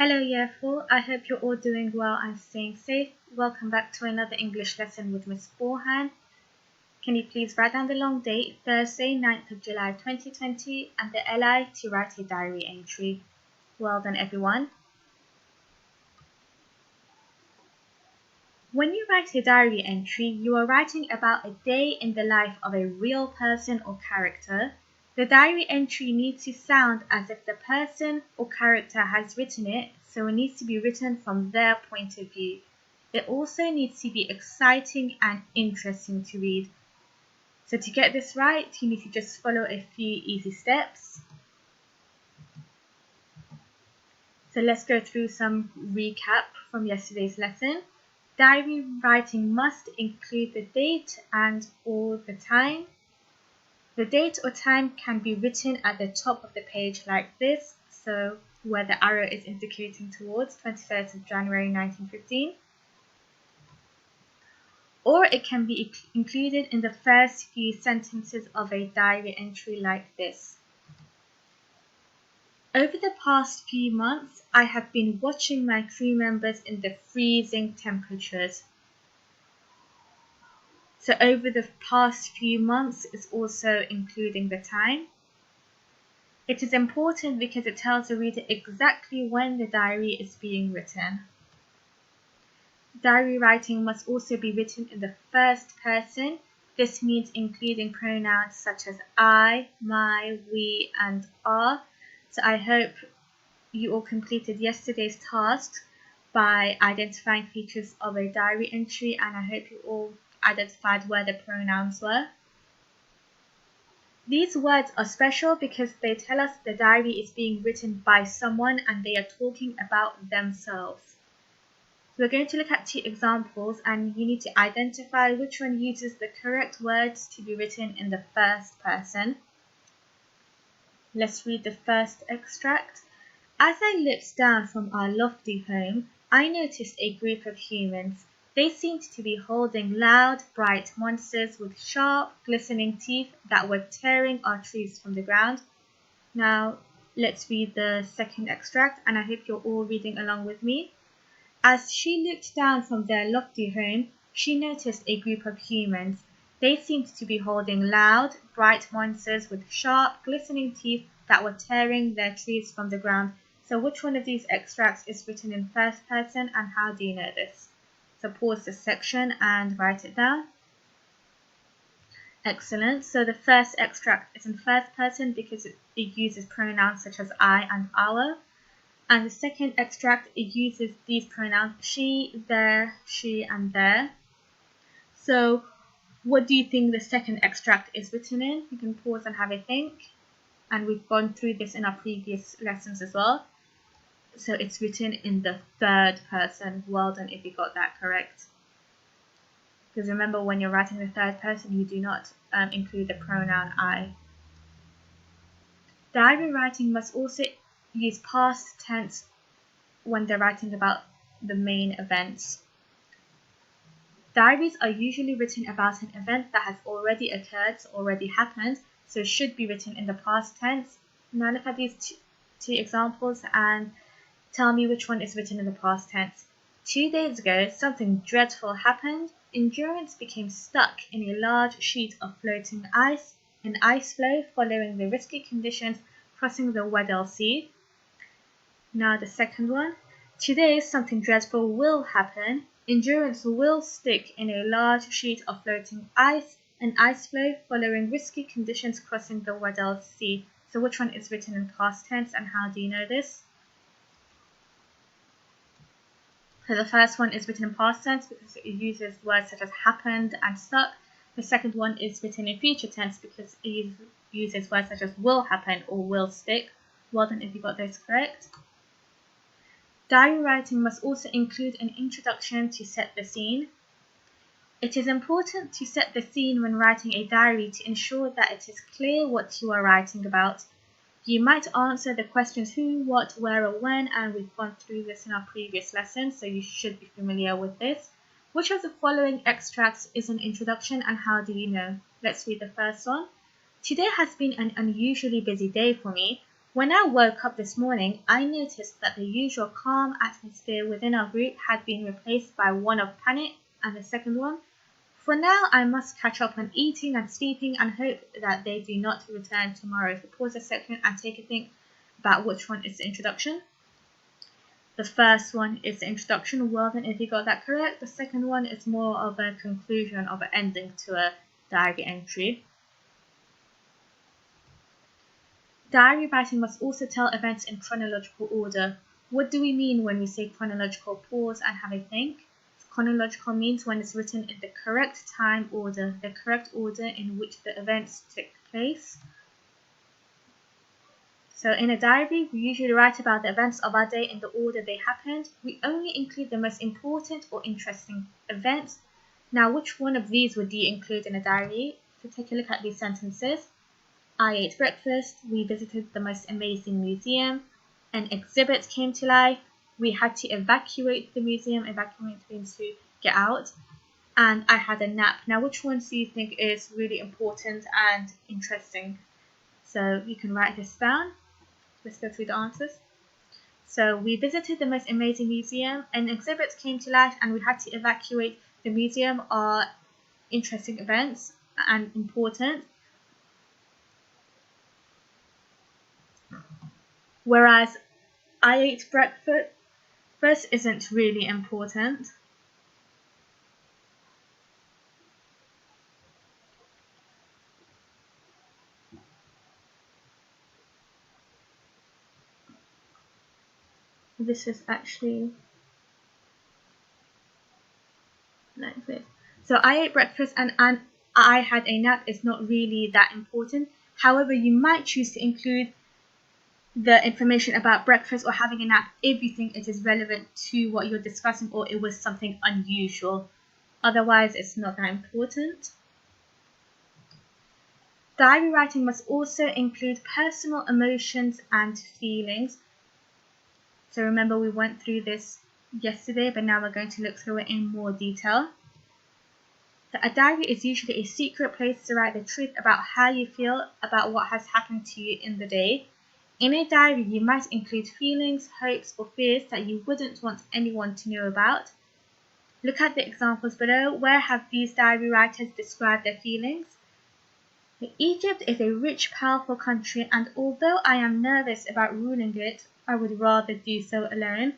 Hello Year 4, I hope you're all doing well and staying safe. Welcome back to another English lesson with Miss Forehand. Can you please write down the long date, Thursday, 9th of July 2020, and the LI to write a diary entry. Well done everyone. When you write a diary entry, you are writing about a day in the life of a real person or character. The diary entry needs to sound as if the person or character has written it, so it needs to be written from their point of view. It also needs to be exciting and interesting to read. So to get this right, you need to just follow a few easy steps. So let's go through some recap from yesterday's lesson. Diary writing must include the date and or the time. The date or time can be written at the top of the page like this, so where the arrow is indicating towards 23rd of January 1915. Or it can be included in the first few sentences of a diary entry like this. Over the past few months, I have been watching my crew members in the freezing temperatures. So over the past few months is also including the time. It is important because it tells the reader exactly when the diary is being written. Diary writing must also be written in the first person. This means including pronouns such as I, my, we, and our. So I hope you all completed yesterday's task by identifying features of a diary entry, and I hope you all identified where the pronouns were. These words are special because they tell us the diary is being written by someone and they are talking about themselves. So we're going to look at two examples and you need to identify which one uses the correct words to be written in the first person. Let's read the first extract. As I looked down from our lofty home, I noticed a group of humans. They seemed to be holding loud, bright monsters with sharp, glistening teeth that were tearing our trees from the ground. Now, let's read the second extract, and I hope you're all reading along with me. As she looked down from their lofty home, she noticed a group of humans. They seemed to be holding loud, bright monsters with sharp, glistening teeth that were tearing their trees from the ground. So which one of these extracts is written in first person and how do you know this? So pause this section and write it down. Excellent. So the first extract is in first person because it uses pronouns such as I and our. And the second extract, it uses these pronouns she, their, she, and their. So what do you think the second extract is written in? You can pause and have a think. And we've gone through this in our previous lessons as well. So it's written in the third person. Well done if you got that correct. Because remember, when you're writing the third person, you do not include the pronoun I. Diary writing must also use past tense when they're writing about the main events. Diaries are usually written about an event that has already occurred, already happened, so it should be written in the past tense. Now look at these two examples and tell me which one is written in the past tense. 2 days ago, something dreadful happened. Endurance became stuck in a large sheet of floating ice, an ice floe following the risky conditions crossing the Weddell Sea. Now the second one. Today, something dreadful will happen. Endurance will stick in a large sheet of floating ice, an ice floe following risky conditions crossing the Weddell Sea. So which one is written in past tense and how do you know this? So the first one is written in past tense because it uses words such as happened and stuck. The second one is written in future tense because it uses words such as will happen or will stick. Well done if you got those correct. Diary writing must also include an introduction to set the scene. It is important to set the scene when writing a diary to ensure that it is clear what you are writing about. You might answer the questions who, what, where, or when, and we've gone through this in our previous lesson, so you should be familiar with this. Which of the following extracts is an introduction and how do you know? Let's read the first one. Today has been an unusually busy day for me. When I woke up this morning, I noticed that the usual calm atmosphere within our group had been replaced by one of panic and the second one. For now, I must catch up on eating and sleeping and hope that they do not return tomorrow. So pause a second and take a think about which one is the introduction. The first one is the introduction. Well then, if you got that correct. The second one is more of a conclusion of an ending to a diary entry. Diary writing must also tell events in chronological order. What do we mean when we say chronological? Pause and have a think. Chronological means when it's written in the correct time order, the correct order in which the events took place. So in a diary, we usually write about the events of our day in the order they happened. We only include the most important or interesting events. Now, which one of these would you include in a diary? So take a look at these sentences. I ate breakfast. We visited the most amazing museum. An exhibit came to life. We had to evacuate the museum. Evacuate means to get out. And I had a nap. Now, which ones do you think is really important and interesting? So you can write this down. Let's go through the answers. So we visited the most amazing museum. An exhibit came to life and we had to evacuate the museum are interesting events and important. Whereas I ate breakfast isn't really important. This is actually like this. So I ate breakfast and I had a nap is not really that important. However, you might choose to include the information about breakfast or having a nap if you think it is relevant to what you're discussing or it was something unusual. Otherwise, it's not that important. Diary writing must also include personal emotions and feelings. So remember, we went through this yesterday, but now we're going to look through it in more detail. So a diary is usually a secret place to write the truth about how you feel about what has happened to you in the day. In a diary, you might include feelings, hopes, or fears that you wouldn't want anyone to know about. Look at the examples below. Where have these diary writers described their feelings? Egypt is a rich, powerful country, and although I am nervous about ruling it, I would rather do so alone.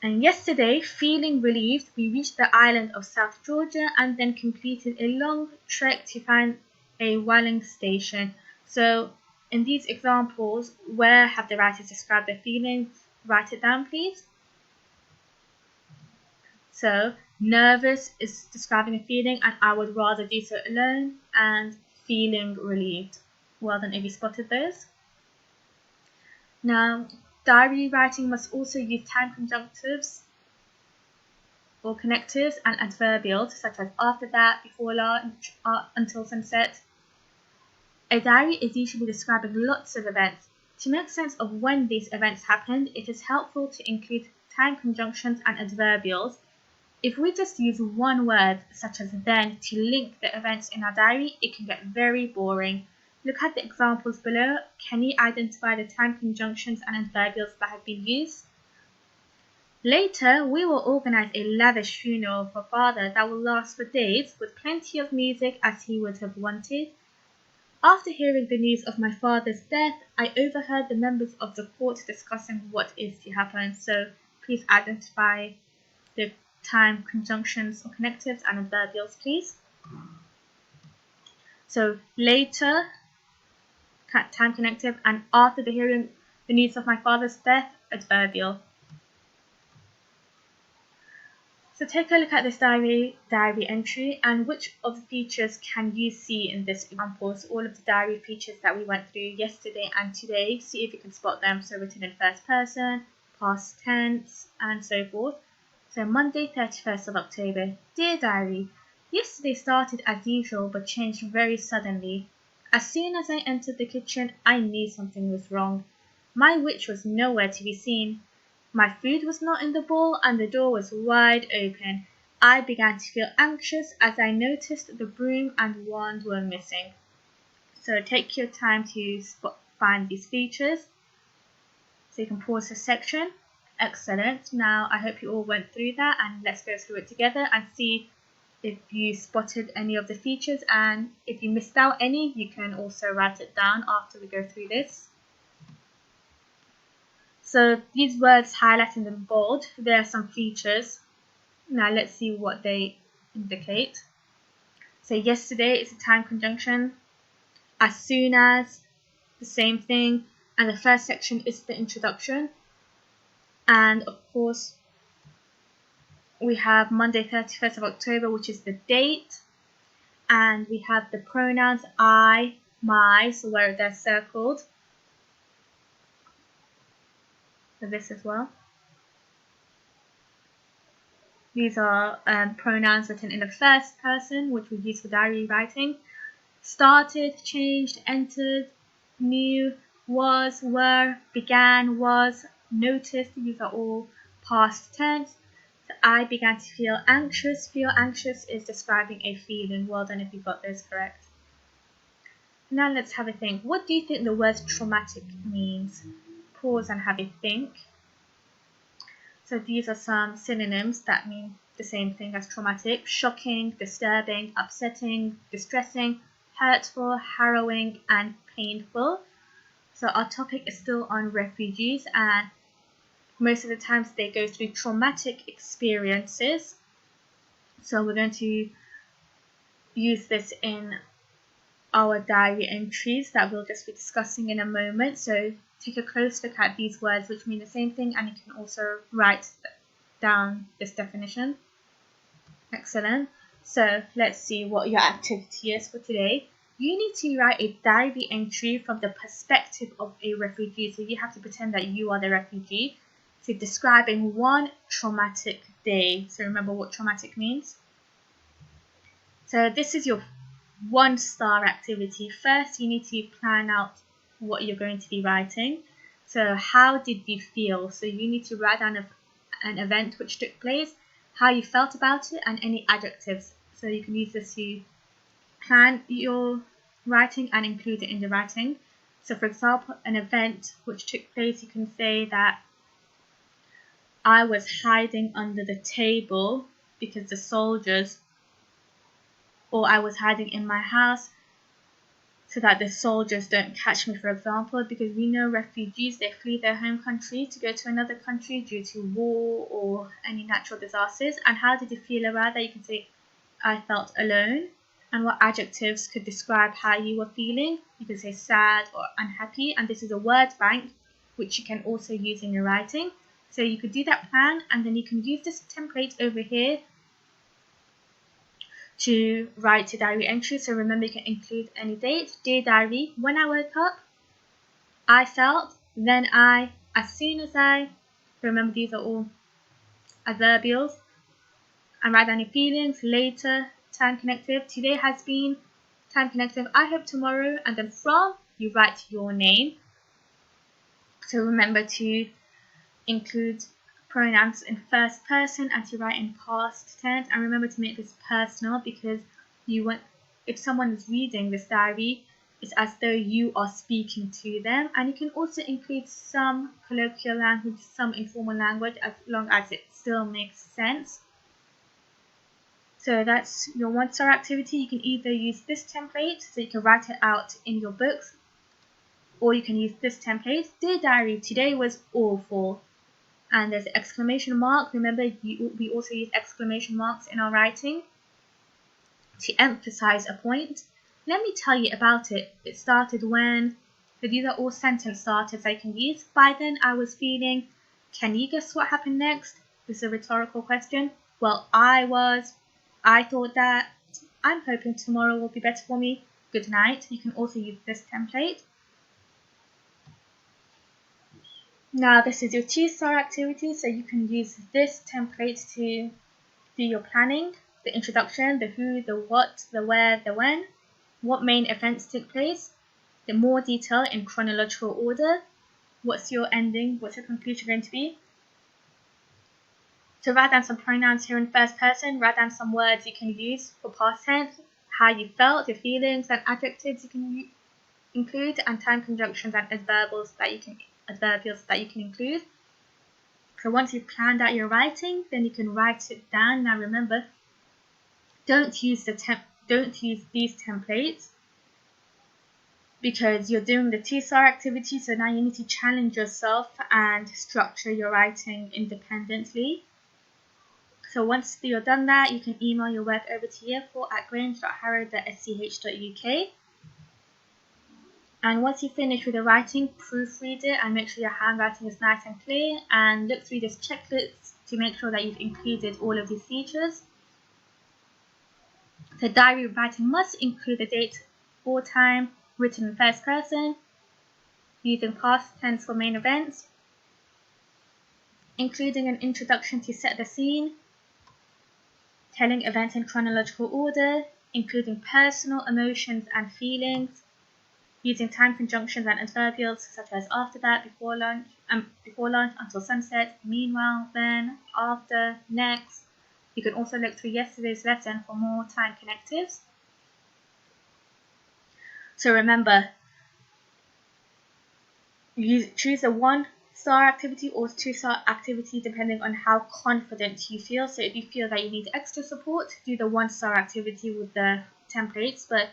And yesterday, feeling relieved, we reached the island of South Georgia and then completed a long trek to find a whaling station. So in these examples, where have the writers described their feelings? Write it down, please. So nervous is describing a feeling, and I would rather do so alone, and feeling relieved. Well done if you spotted those. Now, diary writing must also use time conjunctives or connectives and adverbials such as after that, before lunch, until sunset. A diary is usually describing lots of events. To make sense of when these events happened, it is helpful to include time conjunctions and adverbials. If we just use one word, such as then, to link the events in our diary, it can get very boring. Look at the examples below. Can you identify the time conjunctions and adverbials that have been used? Later, we will organize a lavish funeral for father that will last for days with plenty of music as he would have wanted. After hearing the news of my father's death, I overheard the members of the court discussing what is to happen. So please identify the time conjunctions or connectives and adverbials, please. So later, time connective, and after the hearing the news of my father's death, adverbial. So take a look at this diary entry and which of the features can you see in this example. So all of the diary features that we went through yesterday and today, see if you can spot them. So written in first person, past tense, and so forth. So Monday, 31st of October. Dear Diary, yesterday started as usual but changed very suddenly. As soon as I entered the kitchen, I knew something was wrong. My witch was nowhere to be seen. My food was not in the bowl and the door was wide open. I began to feel anxious as I noticed the broom and wand were missing. So take your time to spot find these features. So you can pause this section. Excellent. Now I hope you all went through that, and let's go through it together and see if you spotted any of the features, and if you missed out any, you can also write it down after we go through this. So these words highlighted in bold, there are some features. Now let's see what they indicate. So yesterday is a time conjunction. As soon as, the same thing. And the first section is the introduction. And of course, we have Monday 31st of October, which is the date. And we have the pronouns I, my, so where they're circled. So this as well. These are pronouns written in the first person, which we use for diary writing. Started, changed, entered, knew, was, were, began, was, noticed. These are all past tense. So I began to feel anxious. Feel anxious is describing a feeling. Well done if you got those correct. Now let's have a think. What do you think the word traumatic means? Pause and have a think. So these are some synonyms that mean the same thing as traumatic: shocking, disturbing, upsetting, distressing, hurtful, harrowing, and painful. So our topic is still on refugees, and most of the times they go through traumatic experiences. So we're going to use this in our diary entries that we'll just be discussing in a moment. So take a close look at these words, which mean the same thing, and you can also write down this definition. Excellent. So let's see what your activity is for today. You need to write a diary entry from the perspective of a refugee. So you have to pretend that you are the refugee. So describing one traumatic day. So remember what traumatic means. So this is your 1-star activity. First, you need to plan out what you're going to be writing. So how did you feel? So you need to write down an event which took place, how you felt about it, and any adjectives. So you can use this to plan your writing and include it in the writing. So for example, an event which took place, you can say that I was hiding under the table because the soldiers, or I was hiding in my house so that the soldiers don't catch me, for example, because we know refugees, they flee their home country to go to another country due to war or any natural disasters. And how did you feel about that? You can say, I felt alone. And what adjectives could describe how you were feeling? You can say sad or unhappy. And this is a word bank, which you can also use in your writing. So you could do that plan, and then you can use this template over here to write your diary entry. So remember, you can include any date. Dear diary, when I woke up, I felt, then I, as soon as I. Remember, these are all adverbials. And write down your feelings. Later, time connective. Today has been, time connective. I hope tomorrow. And then from, you write your name. So remember to include pronouns in first person and to write in past tense. And remember to make this personal, because you want, if someone is reading this diary, it's as though you are speaking to them. And you can also include some colloquial language, some informal language, as long as it still makes sense. So that's your 1-star activity. You can either use this template, so you can write it out in your books, or you can use this template. Dear diary, today was awful. And there's an exclamation mark. Remember, we also use exclamation marks in our writing to emphasize a point. Let me tell you about it. It started when. So these are all sentence starters I can use. By then I was feeling. Can you guess what happened next? This is a rhetorical question. Well, I thought that. I'm hoping tomorrow will be better for me. Good night. You can also use this template. Now this is your 2-star activity, so you can use this template to do your planning, the introduction, the who, the what, the where, the when, what main events took place, the more detail in chronological order, what's your ending, what's your conclusion going to be. So write down some pronouns here in first person, write down some words you can use for past tense, how you felt, your feelings, and adjectives you can include and time conjunctions and adverbials that you can include. So once you've planned out your writing, then you can write it down. Now remember, don't use these templates because you're doing the 2-star activity. So now you need to challenge yourself and structure your writing independently. So once you're done that, you can email your work over to year4@grange.harrow.sch.uk. And once you finish with the writing, proofread it and make sure your handwriting is nice and clear, and look through this checklist to make sure that you've included all of these features. The diary writing must include the date or time, written in first person, using past tense for main events, including an introduction to set the scene, telling events in chronological order, including personal emotions and feelings, using time conjunctions and adverbials such as after that, before lunch, until sunset, meanwhile, then, after, next. You can also look through yesterday's lesson for more time connectives. So remember, you choose a 1-star activity or 2-star activity depending on how confident you feel. So if you feel that you need extra support, do the 1-star activity with the templates. But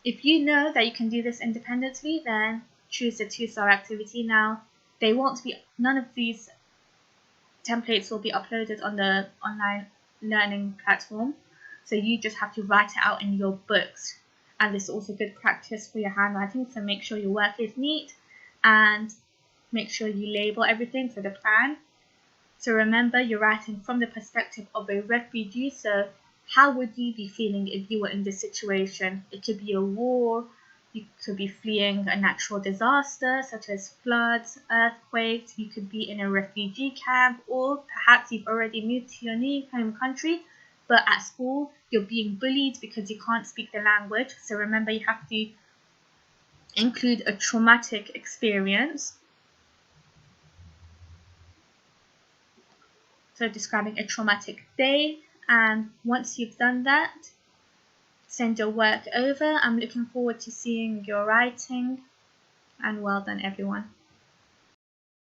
if you know that you can do this independently, then choose the 2-star activity. Now, none of these templates will be uploaded on the online learning platform. So you just have to write it out in your books. And this is also good practice for your handwriting. So make sure your work is neat and make sure you label everything for the plan. So remember, you're writing from the perspective of a refugee. So how would you be feeling if you were in this situation? It could be a war, you could be fleeing a natural disaster such as floods, earthquakes, you could be in a refugee camp, or perhaps you've already moved to your new home country, but at school you're being bullied because you can't speak the language. So remember, you have to include a traumatic experience. So describing a traumatic day, and once you've done that, send your work over. I'm looking forward to seeing your writing, and well done everyone.